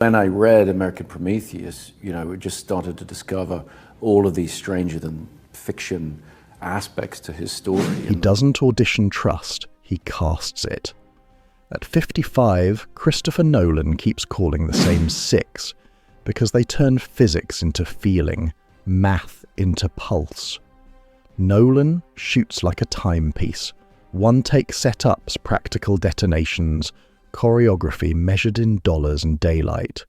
When I read American Prometheus, it just started to discover all of these stranger-than-fiction aspects to his story. He doesn't audition trust, he casts it. At 55, Christopher Nolan keeps calling the same 6 because they turn physics into feeling, math into pulse. Nolan shoots like a timepiece. One-take setups, practical detonations, choreography measured in dollars and daylight.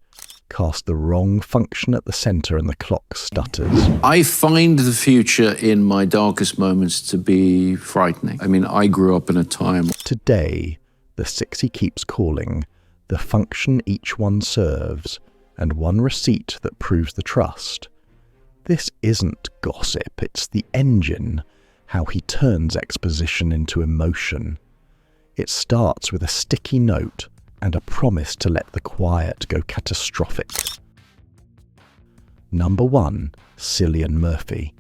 Cast the wrong function at the center and the clock stutters. I find the future in my darkest moments to be frightening. I mean, I grew up in a time... Today, the 6 he keeps calling, the function each one serves, and one receipt that proves the trust. This isn't gossip, it's the engine, how he turns exposition into emotion. It starts with a sticky note and a promise to let the quiet go catastrophic. Number 1, Cillian Murphy.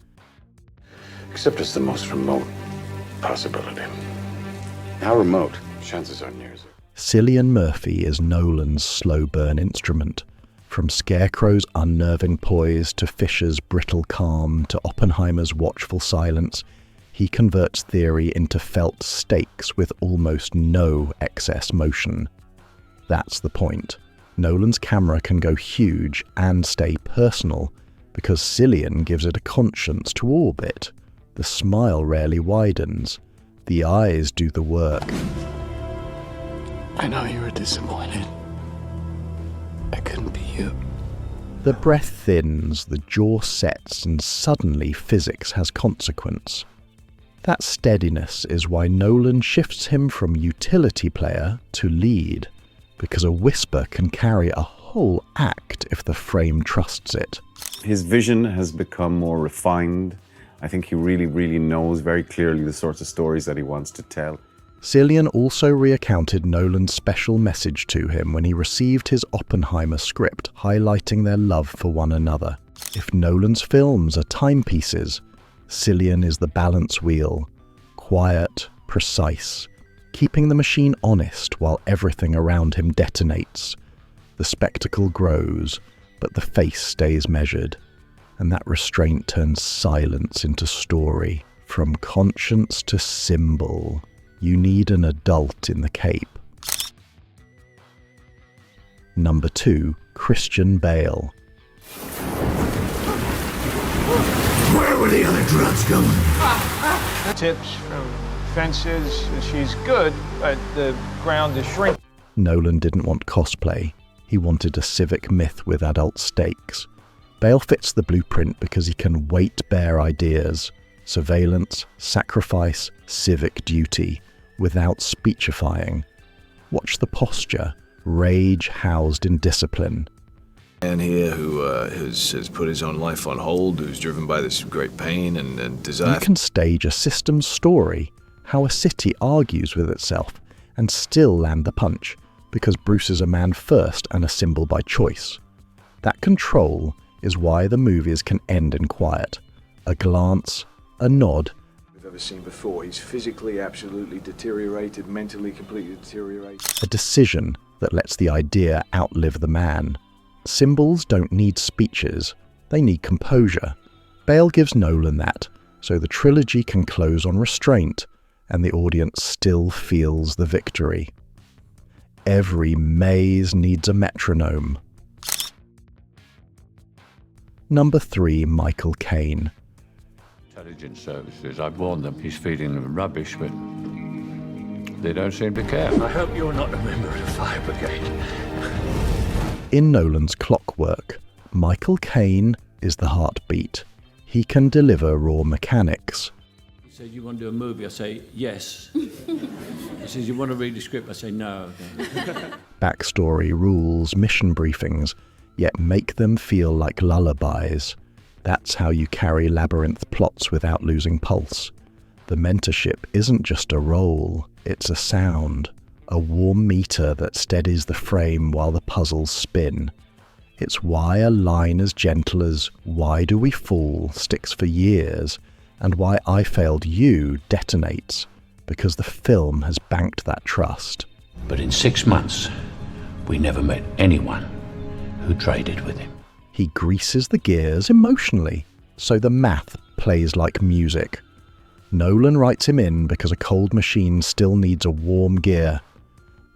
Except it's the most remote possibility. How remote? Chances are near zero. Cillian Murphy is Nolan's slow burn instrument. From Scarecrow's unnerving poise to Fisher's brittle calm to Oppenheimer's watchful silence, he converts theory into felt stakes with almost no excess motion. That's the point. Nolan's camera can go huge and stay personal because Cillian gives it a conscience to orbit. The smile rarely widens. The eyes do the work. I know you were disappointed. I couldn't be you. The breath thins, the jaw sets, and suddenly physics has consequence. That steadiness is why Nolan shifts him from utility player to lead, because a whisper can carry a whole act if the frame trusts it. His vision has become more refined. I think he really knows very clearly the sorts of stories that he wants to tell. Cillian also recounted Nolan's special message to him when he received his Oppenheimer script, highlighting their love for one another. If Nolan's films are timepieces, Cillian is the balance wheel, quiet, precise, keeping the machine honest while everything around him detonates. The spectacle grows, but the face stays measured, and that restraint turns silence into story. From conscience to symbol, you need an adult in the cape. Number 2, Christian Bale. Where were the other drugs going? Tips from fences. She's good, but the ground is shrinking. Nolan didn't want cosplay. He wanted a civic myth with adult stakes. Bale fits the blueprint because he can weight-bear ideas. Surveillance, sacrifice, civic duty, without speechifying. Watch the posture, rage housed in discipline. Man here who has put his own life on hold, who's driven by this great pain and desire. You can stage a system story, how a city argues with itself, and still land the punch, because Bruce is a man first and a symbol by choice. That control is why the movies can end in quiet. A glance, a nod. We've ever seen before. He's physically absolutely deteriorated, mentally completely deteriorated. A decision that lets the idea outlive the man. Symbols don't need speeches, they need composure. Bale gives Nolan that, so the trilogy can close on restraint, and the audience still feels the victory. Every maze needs a metronome. Number 3, Michael Caine. Intelligence services, I've warned them he's feeding rubbish, but they don't seem to care. I hope you're not a member of the fire brigade. In Nolan's Clockwork, Michael Caine is the heartbeat. He can deliver raw mechanics. He said, you want to do a movie? I say, yes. He says, you want to read the script? I say, no. Backstory, rules, mission briefings, yet make them feel like lullabies. That's how you carry labyrinth plots without losing pulse. The mentorship isn't just a role, it's a sound. A warm meter that steadies the frame while the puzzles spin. It's why a line as gentle as "Why do we fall?" sticks for years, and why "I failed you" detonates, because the film has banked that trust. But in 6 months, we never met anyone who traded with him. He greases the gears emotionally, so the math plays like music. Nolan writes him in because a cold machine still needs a warm gear.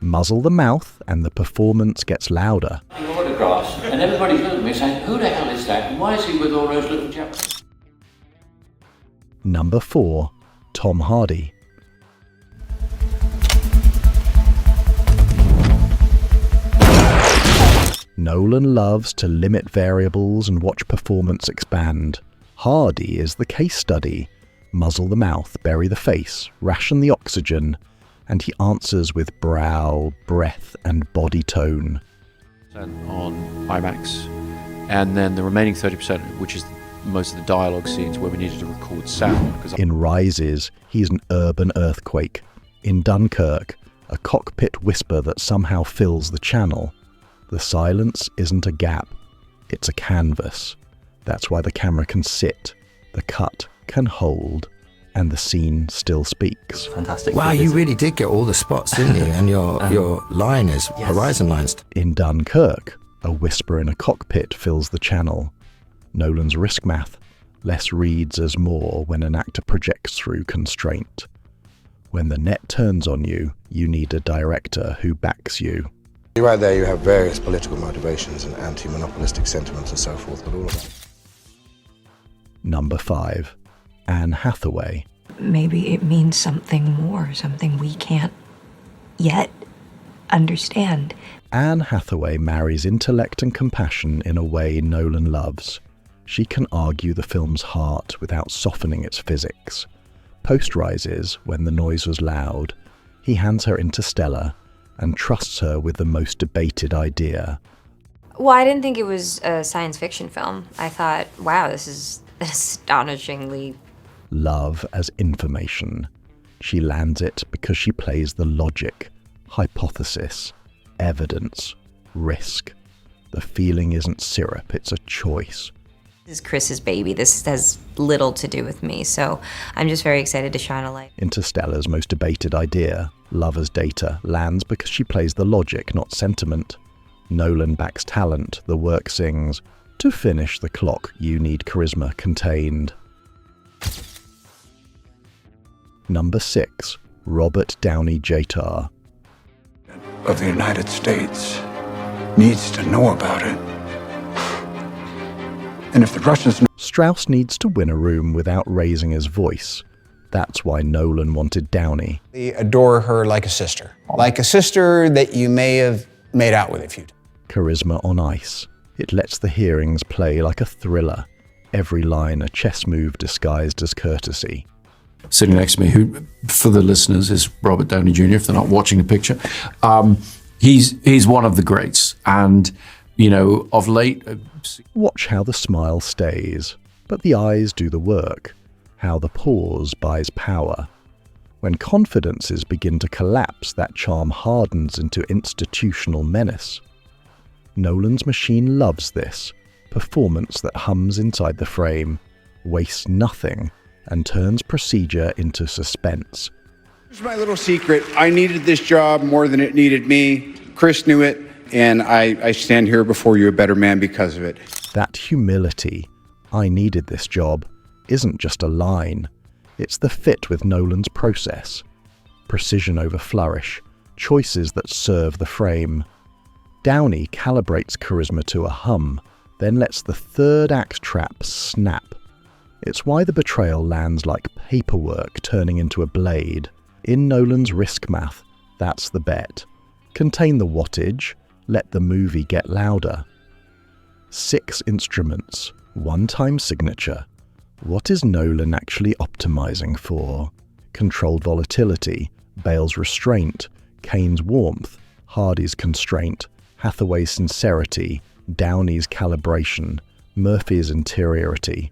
Muzzle the mouth and the performance gets louder. The autographs, and everybody's looking at me saying, who the hell is that? And why is he with all those little chaps? Number 4. Tom Hardy. Nolan loves to limit variables and watch performance expand. Hardy is the case study. Muzzle the mouth, bury the face, ration the oxygen, and he answers with brow, breath, and body tone. On IMAX, and then the remaining 30%, which is most of the dialogue scenes where we needed to record sound. In Rises, he's an urban earthquake. In Dunkirk, a cockpit whisper that somehow fills the channel. The silence isn't a gap, it's a canvas. That's why the camera can sit, the cut can hold, and the scene still speaks. Fantastic. Wow, you really did get all the spots, didn't you? And your line is horizon lines. In Dunkirk, a whisper in a cockpit fills the channel. Nolan's risk math, less reads as more when an actor projects through constraint. When the net turns on you, you need a director who backs you. Right there you have various political motivations and anti-monopolistic sentiments and so forth, but all of that. Number 5. Anne Hathaway. Maybe it means something more, something we can't yet understand. Anne Hathaway marries intellect and compassion in a way Nolan loves. She can argue the film's heart without softening its physics. Post-Rises, when the noise was loud, he hands her Interstellar and trusts her with the most debated idea. Well, I didn't think it was a science fiction film. I thought, wow, this is astonishingly... Love as information. She lands it because she plays the logic, hypothesis, evidence, risk. The feeling isn't syrup, it's a choice. This is Chris's baby. This has little to do with me, so I'm just very excited to shine a light. Interstellar's most debated idea, love as data, lands because she plays the logic, not sentiment. Nolan backs talent, the work sings, to finish the clock you need charisma contained. Number 6. Robert Downey Jr. Of the United States needs to know about it. And if the Russians... Strauss needs to win a room without raising his voice. That's why Nolan wanted Downey. They adore her like a sister that you may have made out with a few times. Charisma on ice. It lets the hearings play like a thriller. Every line a chess move disguised as courtesy. Sitting next to me, who, for the listeners, is Robert Downey Jr., if they're not watching the picture. He's one of the greats. And, you know, of late... Watch how the smile stays, but the eyes do the work. How the pause buys power. When confidences begin to collapse, that charm hardens into institutional menace. Nolan's machine loves this. Performance that hums inside the frame, wastes nothing, and turns procedure into suspense. Here's my little secret. I needed this job more than it needed me. Chris knew it, and I stand here before you a better man because of it. That humility, I needed this job, isn't just a line. It's the fit with Nolan's process. Precision over flourish, choices that serve the frame. Downey calibrates charisma to a hum, then lets the third act trap snap. It's why the betrayal lands like paperwork turning into a blade. In Nolan's risk math, that's the bet. Contain the wattage, let the movie get louder. 6 instruments, one-time signature. What is Nolan actually optimizing for? Controlled volatility, Bale's restraint, Caine's warmth, Hardy's constraint, Hathaway's sincerity, Downey's calibration, Murphy's interiority.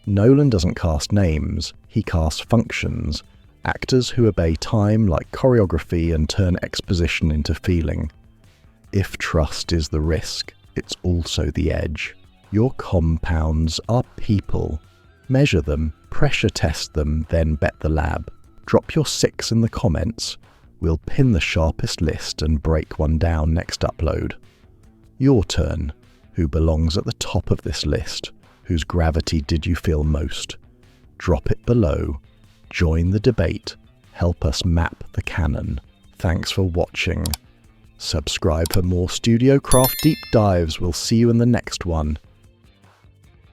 Nolan doesn't cast names, he casts functions, actors who obey time like choreography and turn exposition into feeling. If trust is the risk, it's also the edge. Your compounds are people. Measure them, pressure test them, then bet the lab. Drop your 6 in the comments. We'll pin the sharpest list and break one down next upload. Your turn. Who belongs at the top of this list? Whose gravity did you feel most? Drop it below. Join the debate. Help us map the canon. Thanks for watching. Subscribe for more Studio Craft deep dives. We'll see you in the next one.